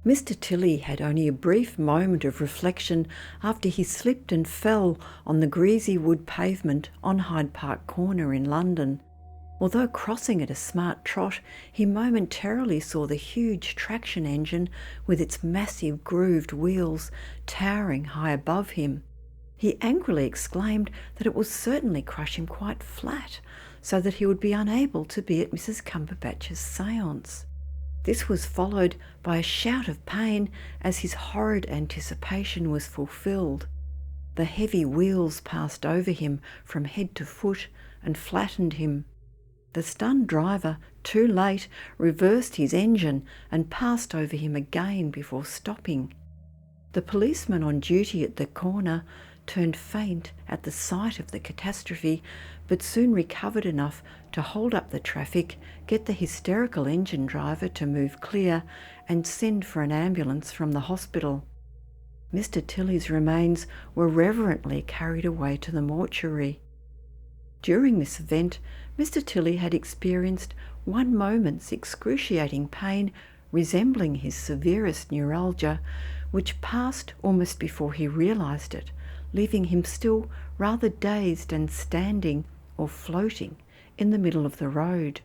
Mr. Tilley had only a brief moment of reflection after he slipped and fell on the greasy wood pavement on Hyde Park Corner in London. Although crossing at a smart trot, he momentarily saw the huge traction engine with its massive grooved wheels towering high above him. He angrily exclaimed that it will certainly crush him quite flat, so that he would be unable to be at Mrs Cumberbatch's seance. This was followed by a shout of pain as his horrid anticipation was fulfilled. The heavy wheels passed over him from head to foot and flattened him. The stunned driver, too late, reversed his engine and passed over him again before stopping. The policeman on duty at the corner turned faint at the sight of the catastrophe, but soon recovered enough to hold up the traffic, get the hysterical engine driver to move clear, and send for an ambulance from the hospital. Mr. Tilley's remains were reverently carried away to the mortuary. During this event, Mr. Tilley had experienced one moment's excruciating pain resembling his severest neuralgia, which passed almost before he realised it, leaving him still rather dazed and standing or floating in the middle of the road.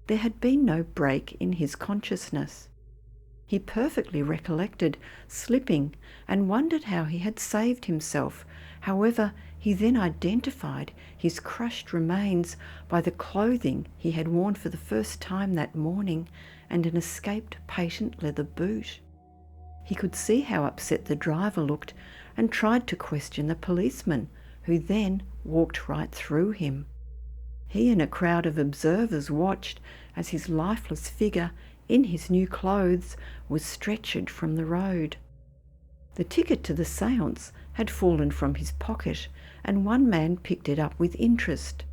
There had been no break in his consciousness. He perfectly recollected slipping and wondered how he had saved himself. However, he then identified his crushed remains by the clothing he had worn for the first time that morning and an escaped patent leather boot. He could see how upset the driver looked and tried to question the policeman, who then walked right through him. He and a crowd of observers watched as his lifeless figure in his new clothes was stretchered from the road. The ticket to the seance had fallen from his pocket, and one man picked it up with interest.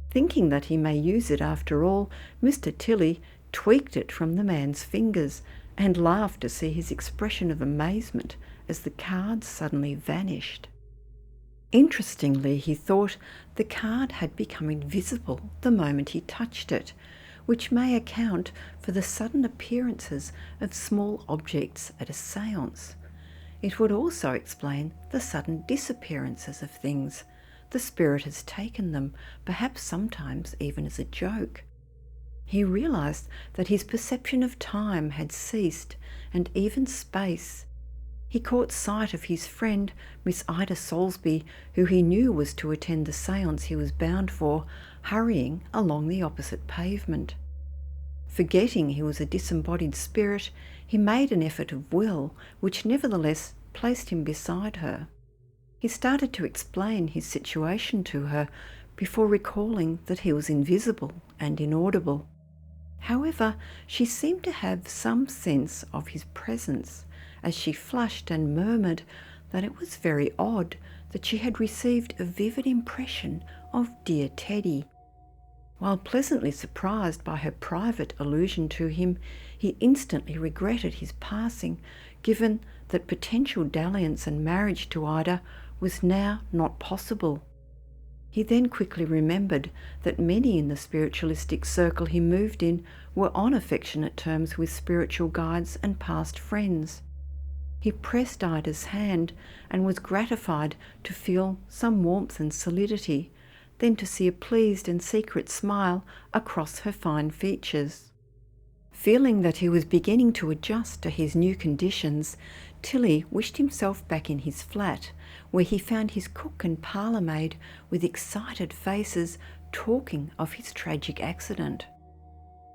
Thinking that he may use it after all, Mr. Tilley tweaked it from the man's fingers and laughed to see his expression of amazement as the card suddenly vanished. Interestingly, he thought, the card had become invisible the moment he touched it, which may account for the sudden appearances of small objects at a seance. It would also explain the sudden disappearances of things. The spirit has taken them, perhaps sometimes even as a joke. He realised that his perception of time had ceased, and even space. He caught sight of his friend, Miss Ida Solsby, who he knew was to attend the seance he was bound for, hurrying along the opposite pavement. Forgetting he was a disembodied spirit, he made an effort of will, which nevertheless placed him beside her. He started to explain his situation to her before recalling that he was invisible and inaudible. However, she seemed to have some sense of his presence, as she flushed and murmured that it was very odd that she had received a vivid impression of dear Teddy. While pleasantly surprised by her private allusion to him, he instantly regretted his passing, given that potential dalliance and marriage to Ida was now not possible. He then quickly remembered that many in the spiritualistic circle he moved in were on affectionate terms with spiritual guides and past friends. He pressed Ida's hand and was gratified to feel some warmth and solidity, then to see a pleased and secret smile across her fine features. Feeling that he was beginning to adjust to his new conditions, Tilley wished himself back in his flat, where he found his cook and parlour-maid with excited faces talking of his tragic accident.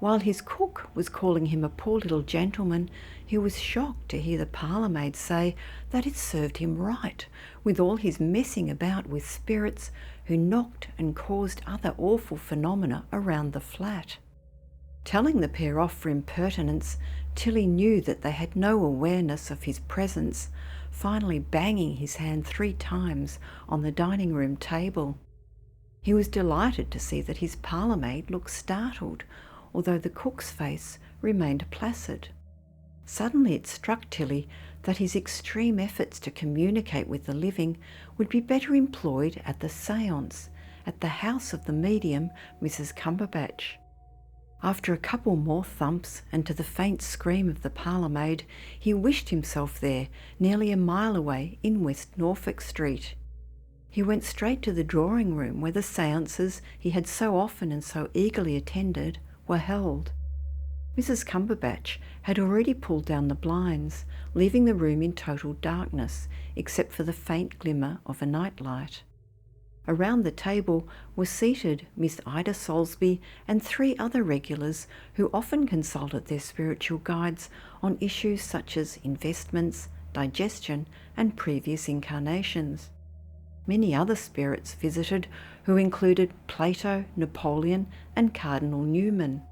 While his cook was calling him a poor little gentleman, he was shocked to hear the parlour-maid say that it served him right, with all his messing about with spirits who knocked and caused other awful phenomena around the flat. Telling the pair off for impertinence, Tilley knew that they had no awareness of his presence, finally banging his hand 3 times on the dining room table. He was delighted to see that his parlour-maid looked startled, although the cook's face remained placid. Suddenly it struck Tilley that his extreme efforts to communicate with the living would be better employed at the seance, at the house of the medium, Mrs Cumberbatch. After a couple more thumps and to the faint scream of the parlour-maid, he wished himself there, nearly a mile away in West Norfolk Street. He went straight to the drawing-room where the séances he had so often and so eagerly attended were held. Mrs Cumberbatch had already pulled down the blinds, leaving the room in total darkness, except for the faint glimmer of a nightlight. Around the table were seated Miss Ida Solsby and 3 other regulars who often consulted their spiritual guides on issues such as investments, digestion, and previous incarnations. Many other spirits visited, who included Plato, Napoleon, and Cardinal Newman.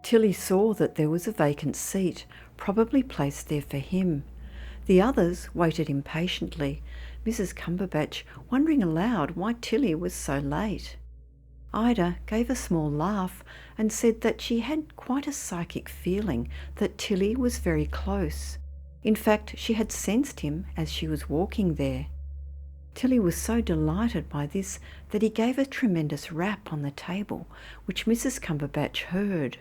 Tilly saw that there was a vacant seat, probably placed there for him. The others waited impatiently, Mrs Cumberbatch wondering aloud why Tilly was so late. Ida gave a small laugh and said that she had quite a psychic feeling that Tilly was very close. In fact, she had sensed him as she was walking there. Tilly was so delighted by this that he gave a tremendous rap on the table, which Mrs Cumberbatch heard.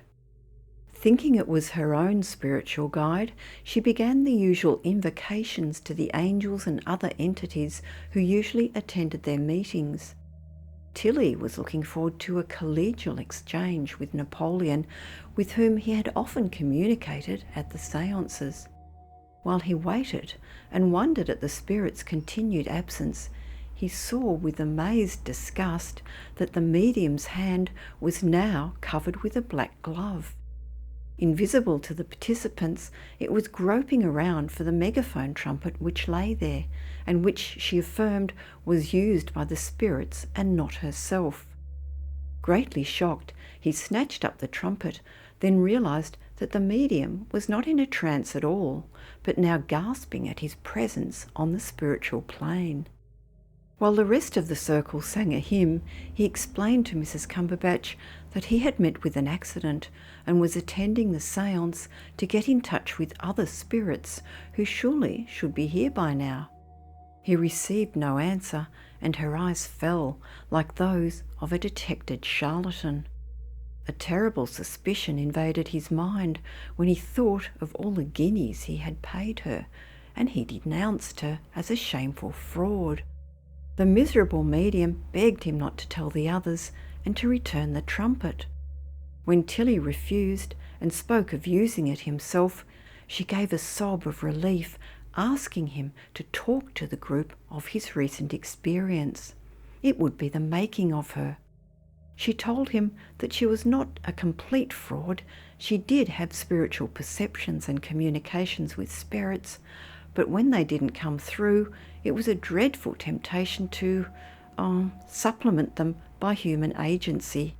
Thinking it was her own spiritual guide, she began the usual invocations to the angels and other entities who usually attended their meetings. Tilly was looking forward to a collegial exchange with Napoleon, with whom he had often communicated at the séances. While he waited and wondered at the spirit's continued absence, he saw with amazed disgust that the medium's hand was now covered with a black glove. Invisible to the participants, it was groping around for the megaphone trumpet which lay there, and which she affirmed was used by the spirits and not herself. Greatly shocked, he snatched up the trumpet, then realised that the medium was not in a trance at all, but now gasping at his presence on the spiritual plane. While the rest of the circle sang a hymn, he explained to Mrs Cumberbatch that he had met with an accident and was attending the séance to get in touch with other spirits who surely should be here by now. He received no answer, and her eyes fell like those of a detected charlatan. A terrible suspicion invaded his mind when he thought of all the guineas he had paid her, and he denounced her as a shameful fraud. The miserable medium begged him not to tell the others and to return the trumpet. When Tilly refused and spoke of using it himself, she gave a sob of relief, asking him to talk to the group of his recent experience. It would be the making of her. She told him that she was not a complete fraud. She did have spiritual perceptions and communications with spirits, but when they didn't come through, it was a dreadful temptation to supplement them by human agency.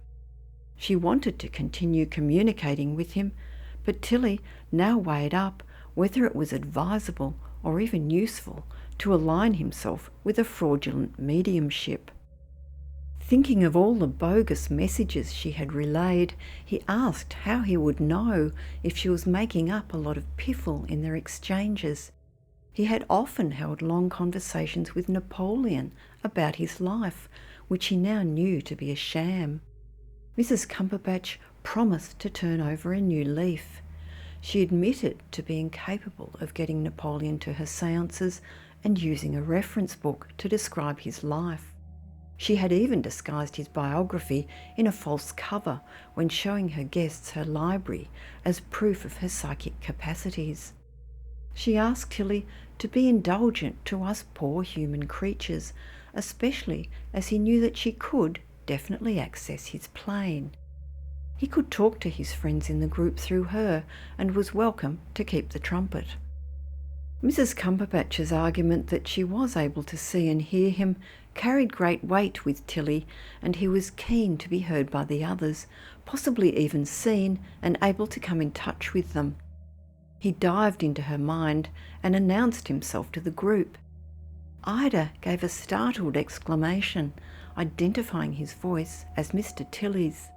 She wanted to continue communicating with him, but Tilly now weighed up whether it was advisable or even useful to align himself with a fraudulent mediumship. Thinking of all the bogus messages she had relayed, he asked how he would know if she was making up a lot of piffle in their exchanges. He had often held long conversations with Napoleon about his life, which he now knew to be a sham. Mrs Cumberbatch promised to turn over a new leaf. She admitted to being capable of getting Napoleon to her séances and using a reference book to describe his life. She had even disguised his biography in a false cover when showing her guests her library as proof of her psychic capacities. She asked Tilly to be indulgent to us poor human creatures, especially as he knew that she could definitely access his plane. He could talk to his friends in the group through her and was welcome to keep the trumpet. Mrs Cumberbatch's argument that she was able to see and hear him carried great weight with Tilly, and he was keen to be heard by the others, possibly even seen and able to come in touch with them. He dived into her mind and announced himself to the group. Ida gave a startled exclamation, identifying his voice as Mr Tilly's.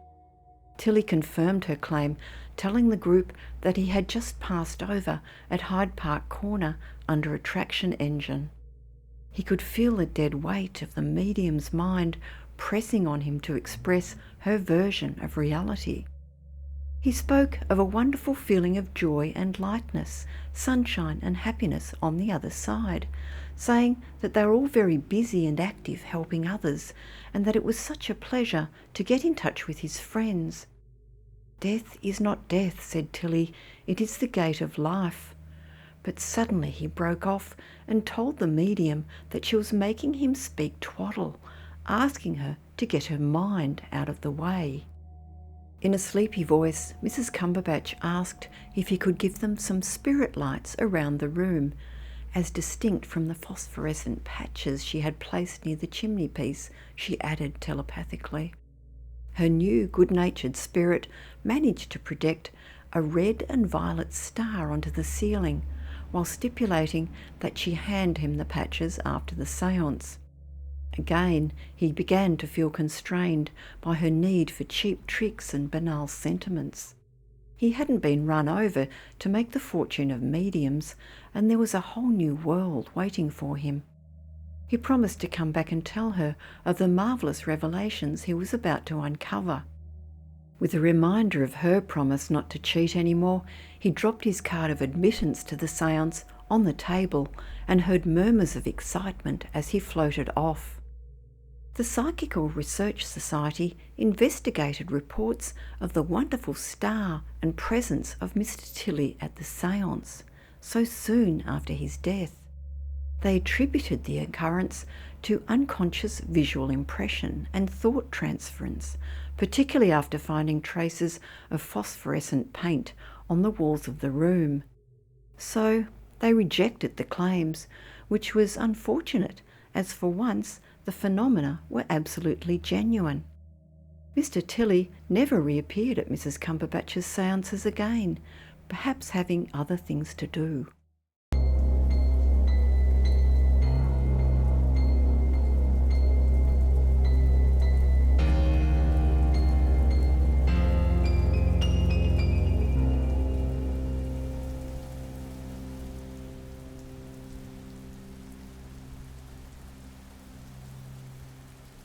Tilly confirmed her claim, telling the group that he had just passed over at Hyde Park Corner under a traction engine. He could feel the dead weight of the medium's mind pressing on him to express her version of reality. He spoke of a wonderful feeling of joy and lightness, sunshine and happiness on the other side, saying that they were all very busy and active helping others, and that it was such a pleasure to get in touch with his friends. "Death is not death," said Tilly, "it is the gate of life." But suddenly he broke off and told the medium that she was making him speak twaddle, asking her to get her mind out of the way. In a sleepy voice, Mrs Cumberbatch asked if he could give them some spirit lights around the room, as distinct from the phosphorescent patches she had placed near the chimney-piece, she added telepathically. Her new good-natured spirit managed to project a red and violet star onto the ceiling, while stipulating that she hand him the patches after the séance. Again, he began to feel constrained by her need for cheap tricks and banal sentiments. He hadn't been run over to make the fortune of mediums, and there was a whole new world waiting for him. He promised to come back and tell her of the marvellous revelations he was about to uncover. With a reminder of her promise not to cheat any more, he dropped his card of admittance to the séance on the table and heard murmurs of excitement as he floated off. The Psychical Research Society investigated reports of the wonderful star and presence of Mr. Tilly at the séance, so soon after his death. They attributed the occurrence to unconscious visual impression and thought transference, particularly after finding traces of phosphorescent paint on the walls of the room. So they rejected the claims, which was unfortunate, as for once the phenomena were absolutely genuine. Mr. Tilly never reappeared at Mrs. Cumberbatch's séances again, perhaps having other things to do.